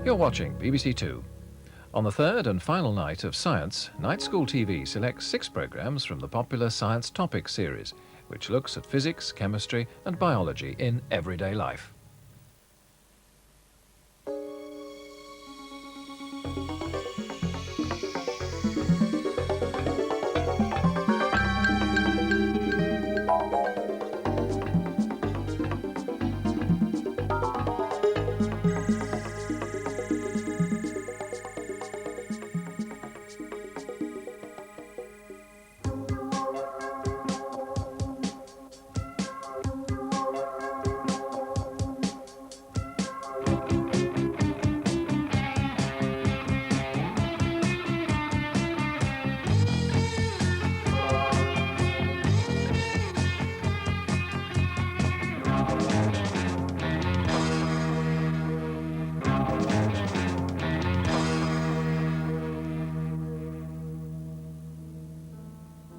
You're watching BBC Two. On the third and final night of Science, Night School TV selects 6 programmes from the popular Science Topics series, which looks at physics, chemistry and biology in everyday life.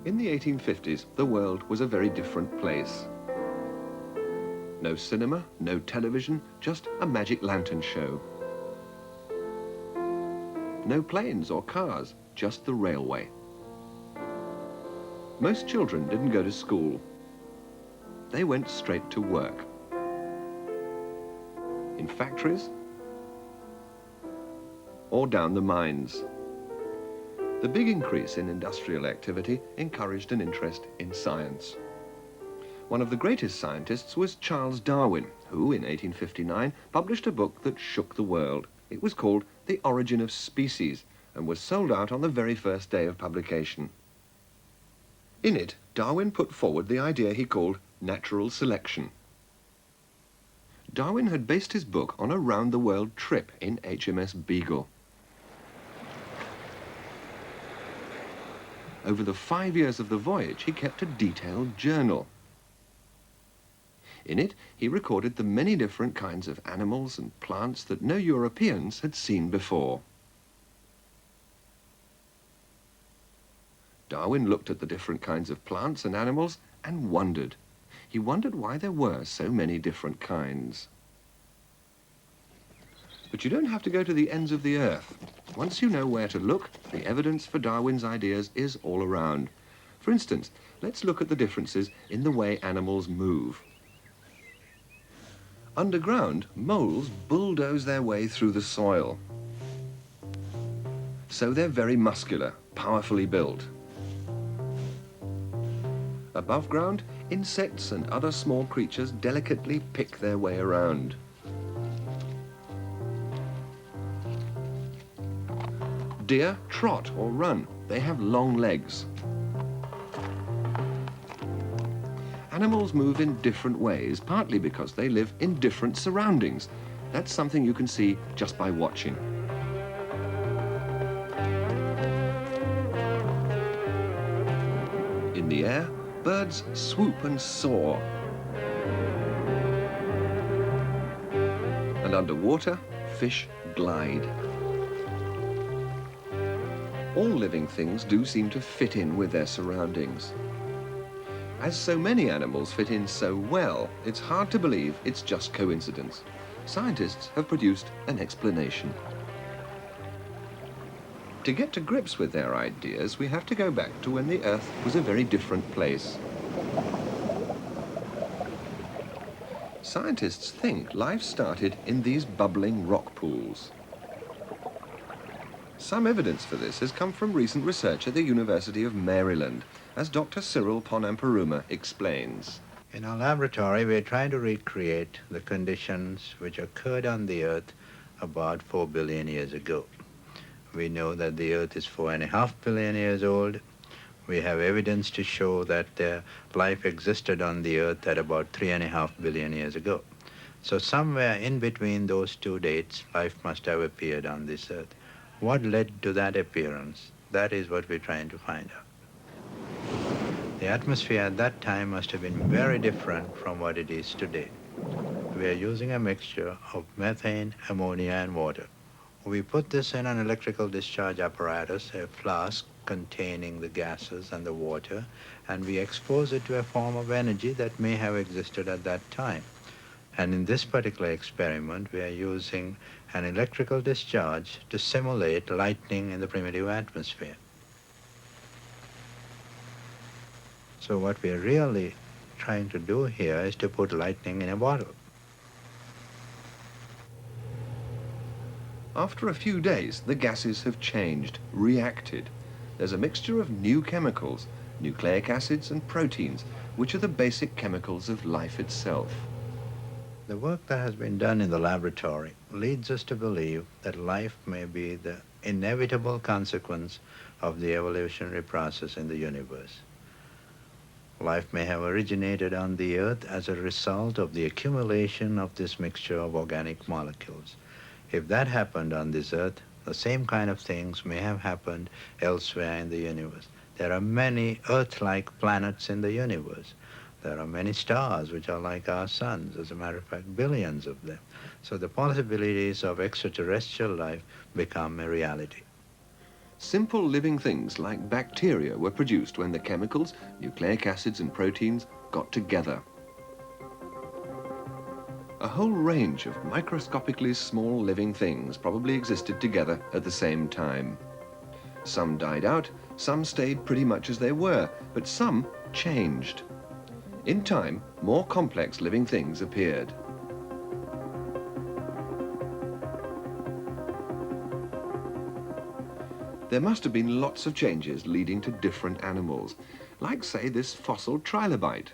In the 1850s, the world was a very different place. No cinema, no television, just a magic lantern show. No planes or cars, just the railway. Most children didn't go to school. They went straight to work. In factories or down the mines. The big increase in industrial activity encouraged an interest in science. One of the greatest scientists was Charles Darwin, who in 1859 published a book that shook the world. It was called The Origin of Species and was sold out on the very first day of publication. In it, Darwin put forward the idea he called natural selection. Darwin had based his book on a round-the-world trip in HMS Beagle. Over the 5 years of the voyage, he kept a detailed journal. In it, he recorded the many different kinds of animals and plants that no Europeans had seen before. Darwin looked at the different kinds of plants and animals and wondered. He wondered why there were so many different kinds. But you don't have to go to the ends of the earth. Once you know where to look, the evidence for Darwin's ideas is all around. For instance, let's look at the differences in the way animals move. Underground, moles bulldoze their way through the soil. So they're very muscular, powerfully built. Above ground, insects and other small creatures delicately pick their way around. Deer trot or run. They have long legs. Animals move in different ways, partly because they live in different surroundings. That's something you can see just by watching. In the air, birds swoop and soar. And underwater, fish glide. All living things do seem to fit in with their surroundings. As so many animals fit in so well, it's hard to believe it's just coincidence. Scientists have produced an explanation. To get to grips with their ideas, we have to go back to when the Earth was a very different place. Scientists think life started in these bubbling rock pools. Some evidence for this has come from recent research at the University of Maryland, as Dr. Cyril Ponamperuma explains. In our laboratory, we're trying to recreate the conditions which occurred on the Earth about 4 billion years ago. We know that the Earth is 4.5 billion years old. We have evidence to show that life existed on the Earth at about 3.5 billion years ago. So somewhere in between those two dates, life must have appeared on this Earth. What led to that appearance? That is what we're trying to find out. The atmosphere at that time must have been very different from what it is today. We are using a mixture of methane, ammonia, and water. We put this in an electrical discharge apparatus, a flask containing the gases and the water, and we expose it to a form of energy that may have existed at that time. And in this particular experiment, we are using an electrical discharge to simulate lightning in the primitive atmosphere. So what we are really trying to do here is to put lightning in a bottle. After a few days, the gases have changed, reacted. There's a mixture of new chemicals, nucleic acids and proteins, which are the basic chemicals of life itself. The work that has been done in the laboratory leads us to believe that life may be the inevitable consequence of the evolutionary process in the universe. Life may have originated on the Earth as a result of the accumulation of this mixture of organic molecules. If that happened on this Earth, the same kind of things may have happened elsewhere in the universe. There are many Earth-like planets in the universe. There are many stars which are like our suns, as a matter of fact, billions of them. So the possibilities of extraterrestrial life become a reality. Simple living things like bacteria were produced when the chemicals, nucleic acids and proteins, got together. A whole range of microscopically small living things probably existed together at the same time. Some died out, some stayed pretty much as they were, but some changed. In time, more complex living things appeared. There must have been lots of changes leading to different animals, like, say, this fossil trilobite.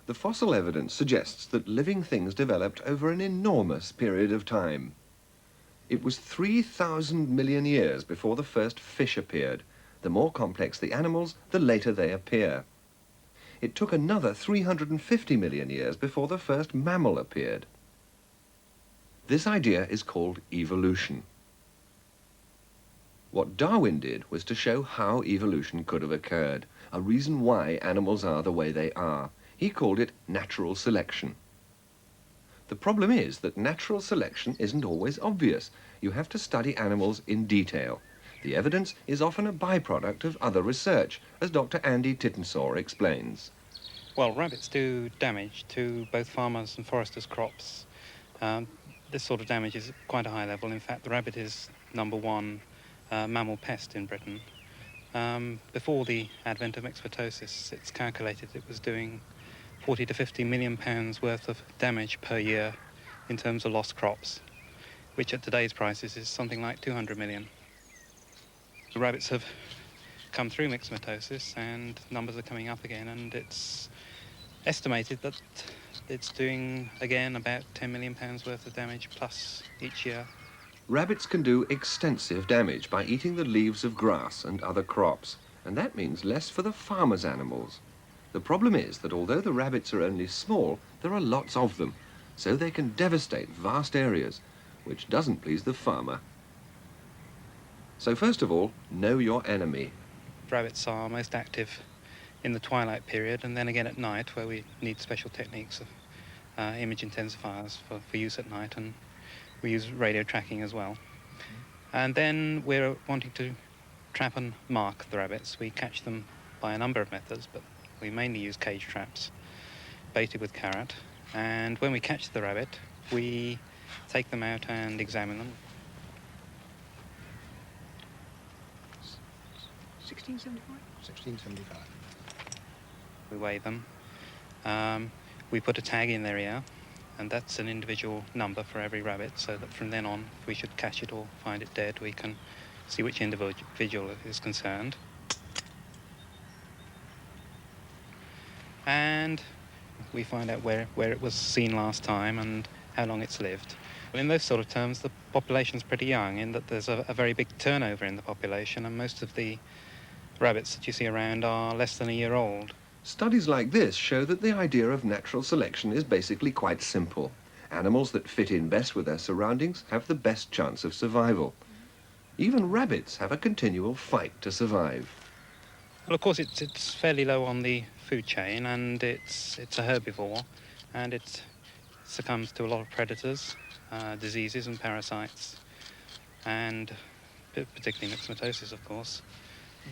The fossil evidence suggests that living things developed over an enormous period of time. It was 3,000 million years before the first fish appeared. The more complex the animals, the later they appear. It took another 350 million years before the first mammal appeared. This idea is called evolution. What Darwin did was to show how evolution could have occurred, a reason why animals are the way they are. He called it natural selection. The problem is that natural selection isn't always obvious. You have to study animals in detail. The evidence is often a byproduct of other research, as Dr. Andy Tittensaw explains. Well, rabbits do damage to both farmers and foresters' crops. This sort of damage is at quite a high level. In fact, the rabbit is #1 mammal pest in Britain. Before the advent of mixoptosis, it's calculated it was doing 40 to 50 million pounds worth of damage per year in terms of lost crops, which at today's prices is something like 200 million. The rabbits have come through mixoptosis and numbers are coming up again, and it's estimated that it's doing again about 10 million pounds worth of damage plus each year. Rabbits can do extensive damage by eating the leaves of grass and other crops, and that means less for the farmer's animals. The problem is that although the rabbits are only small, there are lots of them, so they can devastate vast areas, which doesn't please the farmer. So first of all, know your enemy. Rabbits are most active in the twilight period and then again at night, where we need special techniques of image intensifiers for use at night, and we use radio tracking as well. And then we're wanting to trap and mark the rabbits. We catch them by a number of methods, but we mainly use cage traps baited with carrot. And when we catch the rabbit, we take them out and examine them. 1675? 1675. We weigh them. We put a tag in their ear, and that's an individual number for every rabbit, so that from then on, if we should catch it or find it dead, we can see which individual is concerned. And we find out where it was seen last time and how long it's lived. In those sort of terms, the population's pretty young, in that there's a very big turnover in the population, and most of the rabbits that you see around are less than a year old. Studies like this show that the idea of natural selection is basically quite simple. Animals that fit in best with their surroundings have the best chance of survival. Even rabbits have a continual fight to survive. Well, of course, it's fairly low on the food chain, and it's a herbivore, and it succumbs to a lot of predators, diseases and parasites, and particularly mixoptosis, of course.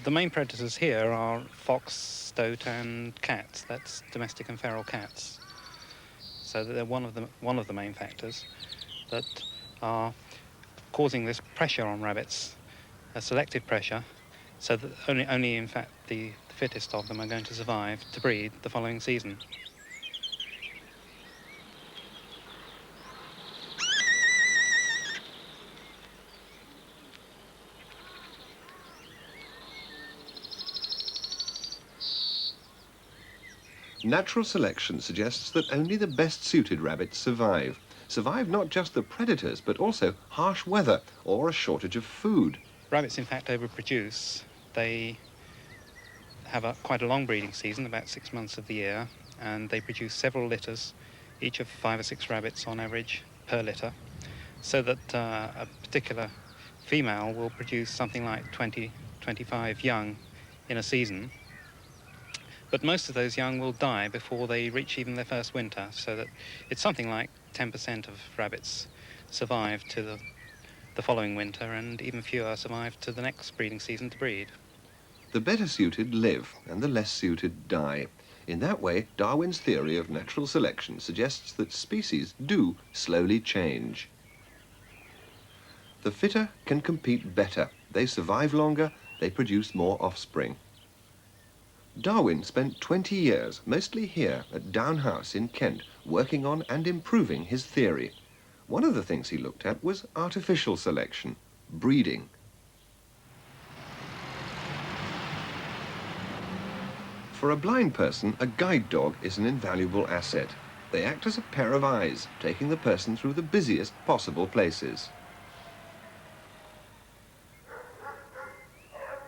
The main predators here are fox, stoat, and cats. That's domestic and feral cats. So they're one of the main factors. But are causing this pressure on rabbits, a selective pressure, so that only in fact the fittest of them are going to survive to breed the following season. Natural selection suggests that only the best-suited rabbits survive. Survive not just the predators, but also harsh weather or a shortage of food. Rabbits in fact overproduce. They have quite a long breeding season, about 6 months of the year, and they produce several litters, each of 5 or 6 rabbits on average per litter, so that a particular female will produce something like 20-25 young in a season. But most of those young will die before they reach even their first winter, so that it's something like 10% of rabbits survive to the following winter, and even fewer survive to the next breeding season to breed. The better suited live and the less suited die. In that way, Darwin's theory of natural selection suggests that species do slowly change. The fitter can compete better. They survive longer, they produce more offspring. Darwin spent 20 years, mostly here at Down House in Kent, working on and improving his theory. One of the things he looked at was artificial selection, breeding. For a blind person, a guide dog is an invaluable asset. They act as a pair of eyes, taking the person through the busiest possible places.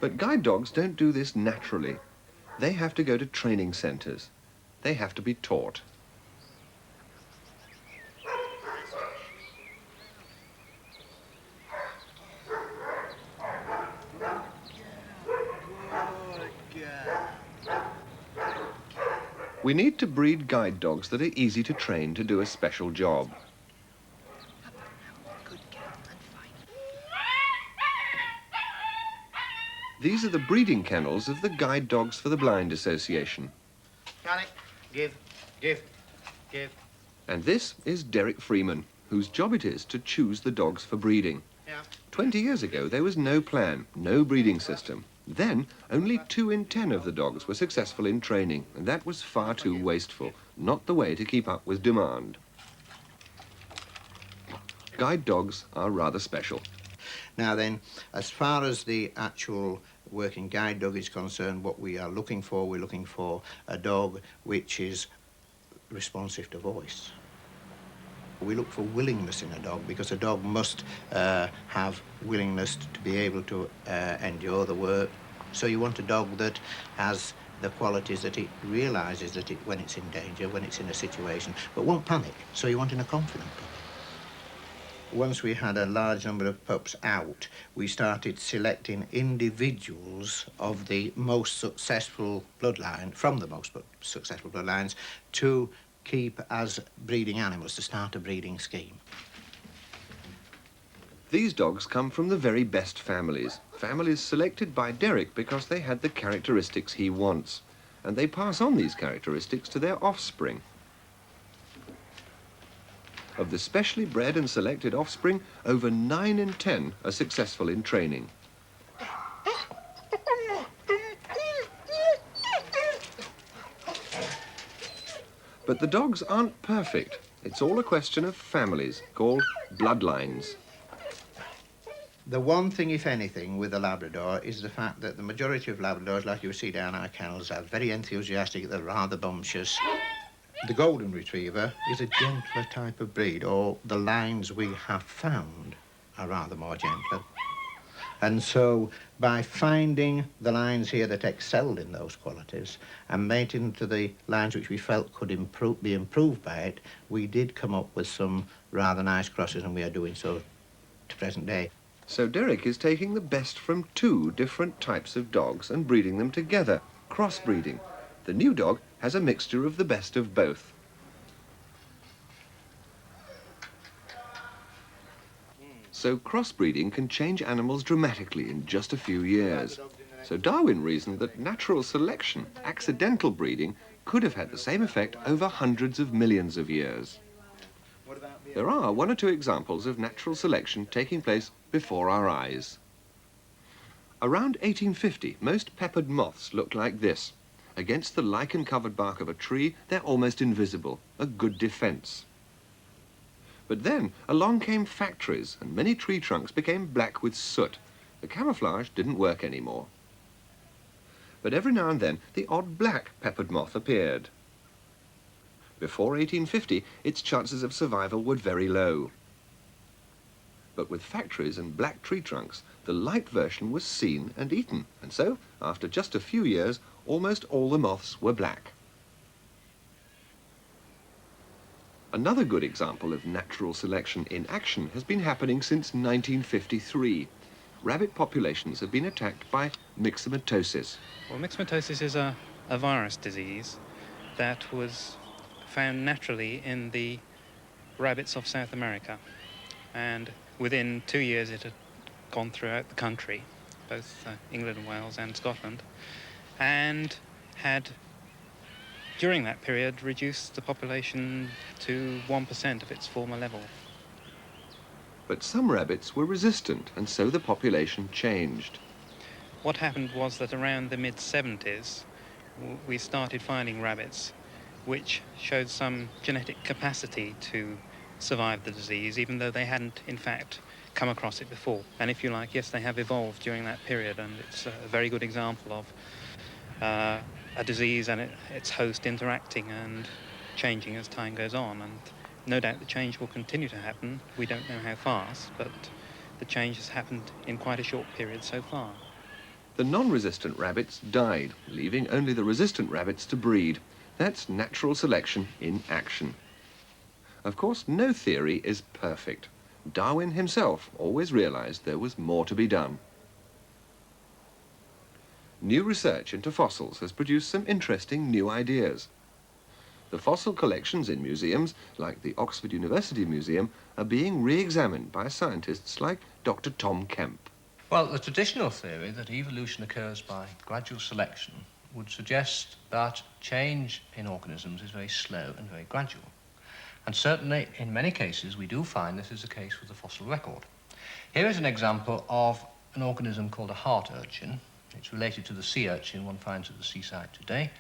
But guide dogs don't do this naturally. They have to go to training centres. They have to be taught. We need to breed guide dogs that are easy to train to do a special job. These are the breeding kennels of the Guide Dogs for the Blind Association. Johnny, give. And this is Derek Freeman, whose job it is to choose the dogs for breeding. Yeah. 20 years ago, there was no plan, no breeding system. Then, only 2 in 10 of the dogs were successful in training, and that was far too wasteful, not the way to keep up with demand. Guide dogs are rather special. Now then, as far as the actual working guide dog is concerned, what we are looking for, we're looking for a dog which is responsive to voice. We look for willingness in a dog, because a dog must have willingness to be able to endure the work. So you want a dog that has the qualities that it realises that when it's in danger, when it's in a situation, but won't panic. So you want in a confident dog. Once we had a large number of pups out, we started selecting individuals of the most successful bloodline, from the most successful bloodlines, to keep as breeding animals, to start a breeding scheme. These dogs come from the very best families. Families selected by Derek because they had the characteristics he wants. And they pass on these characteristics to their offspring. Of the specially bred and selected offspring, over 9 in 10 are successful in training. But the dogs aren't perfect. It's all a question of families, called bloodlines. The one thing, if anything, with the Labrador is the fact that the majority of Labradors, like you see down our kennels, are very enthusiastic, they're rather bumptious. The Golden Retriever is a gentler type of breed, or the lines we have found are rather more gentler. And so, by finding the lines here that excelled in those qualities and mating to the lines which we felt could be improved by it, we did come up with some rather nice crosses, and we are doing so to present day. So Derek is taking the best from 2 different types of dogs and breeding them together, crossbreeding. The new dog has a mixture of the best of both. So crossbreeding can change animals dramatically in just a few years. So Darwin reasoned that natural selection, accidental breeding, could have had the same effect over hundreds of millions of years. What about There are one or two examples of natural selection taking place before our eyes. Around 1850, most peppered moths looked like this. Against the lichen-covered bark of a tree, they're almost invisible, a good defense. But then along came factories and many tree trunks became black with soot. The camouflage didn't work anymore. But every now and then the odd black peppered moth appeared. Before 1850, its chances of survival were very low. But with factories and black tree trunks, the light version was seen and eaten, and so, after just a few years, almost all the moths were black. Another good example of natural selection in action has been happening since 1953. Rabbit populations have been attacked by myxomatosis. Well, myxomatosis is a virus disease that was found naturally in the rabbits of South America, and within 2 years it had gone throughout the country, both England and Wales and Scotland, and had during that period reduced the population to 1% of its former level. But some rabbits were resistant, and so the population changed. What happened was that around the mid-70s we started finding rabbits which showed some genetic capacity to survive the disease, even though they hadn't in fact come across it before. And if you like, yes, they have evolved during that period, and it's a very good example of a disease and its host interacting and changing as time goes on. And no doubt the change will continue to happen. We don't know how fast, but the change has happened in quite a short period so far. The non-resistant rabbits died, leaving only the resistant rabbits to breed. That's natural selection in action. Of course, no theory is perfect. Darwin himself always realized there was more to be done. New research into fossils has produced some interesting new ideas. The fossil collections in museums, like the Oxford University Museum, are being re-examined by scientists like Dr. Tom Kemp. Well, the traditional theory that evolution occurs by gradual selection would suggest that change in organisms is very slow and very gradual. And certainly, in many cases, we do find this is the case with the fossil record. Here is an example of an organism called a heart urchin. It's related to the sea urchin one finds at the seaside today.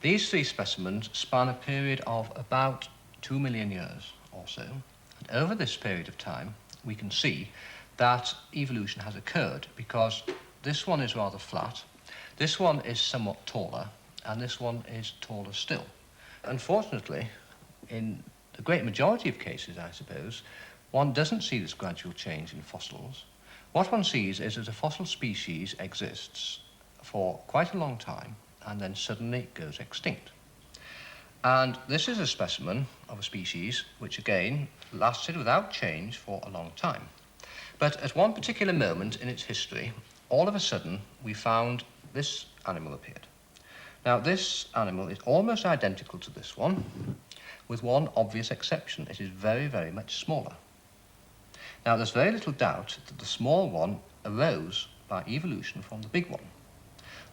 These three specimens span a period of about 2 million years or so. And over this period of time, we can see that evolution has occurred, because this one is rather flat, this one is somewhat taller, and this one is taller still. Unfortunately, in the great majority of cases, I suppose, one doesn't see this gradual change in fossils. What one sees is that a fossil species exists for quite a long time and then suddenly goes extinct. And this is a specimen of a species which, again, lasted without change for a long time. But at one particular moment in its history, all of a sudden, we found this animal appeared. Now, this animal is almost identical to this one, with one obvious exception. It is very, very much smaller. Now, there's very little doubt that the small one arose by evolution from the big one.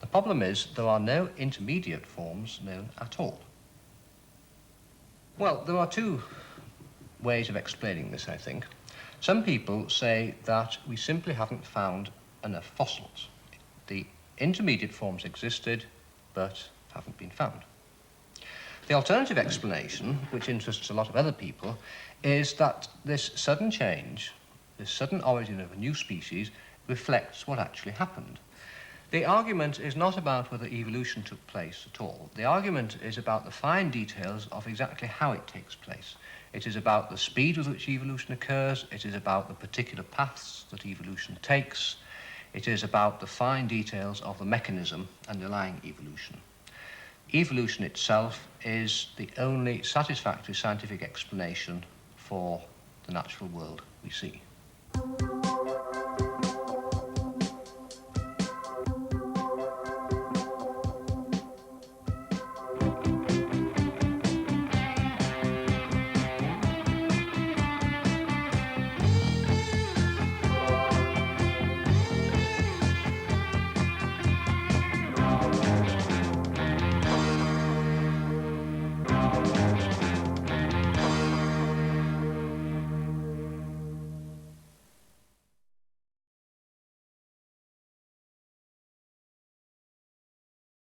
The problem is there are no intermediate forms known at all. Well, there are two ways of explaining this, I think. Some people say that we simply haven't found enough fossils. The intermediate forms existed, but haven't been found. The alternative explanation, which interests a lot of other people, is that this sudden change, this sudden origin of a new species, reflects what actually happened. The argument is not about whether evolution took place at all. The argument is about the fine details of exactly how it takes place. It is about the speed with which evolution occurs. It is about the particular paths that evolution takes. It is about the fine details of the mechanism underlying evolution. Evolution itself is the only satisfactory scientific explanation for the natural world we see.